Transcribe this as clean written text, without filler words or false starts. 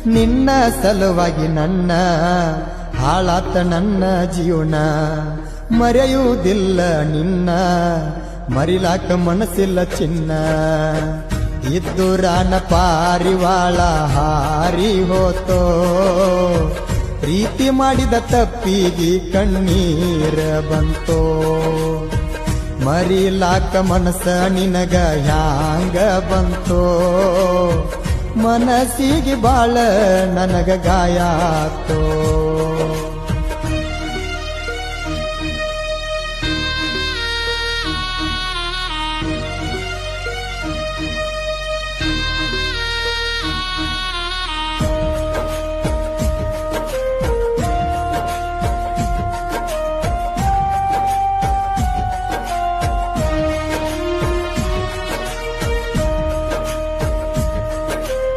ನಿನ್ನ ಸಲುವಾಗಿ ನನ್ನ ಹಾಳಾತ ನನ್ನ ಜೀವನ ಮರೆಯುವುದಿಲ್ಲ ನಿನ್ನ ಮರಿಲಾಕ ಮನಸ್ಸಿಲ್ಲ ಚಿನ್ನ ಇದ್ದುರಾನ ಪಾರಿವಾಳ ಹಾರಿ ಹೋತೋ ಪ್ರೀತಿ ಮಾಡಿದ ತಪ್ಪಿಗೆ ಕಣ್ಣೀರ ಬಂತೋ ಮರಿಲಾಕ ಮನಸ್ಸ ನಿನಗ ಹ್ಯಾಂಗ ಬಂತೋ ಮನಸ್ಸಿಗೆ ಬಾಳ ನನಗ ಗಾಯಾತೋ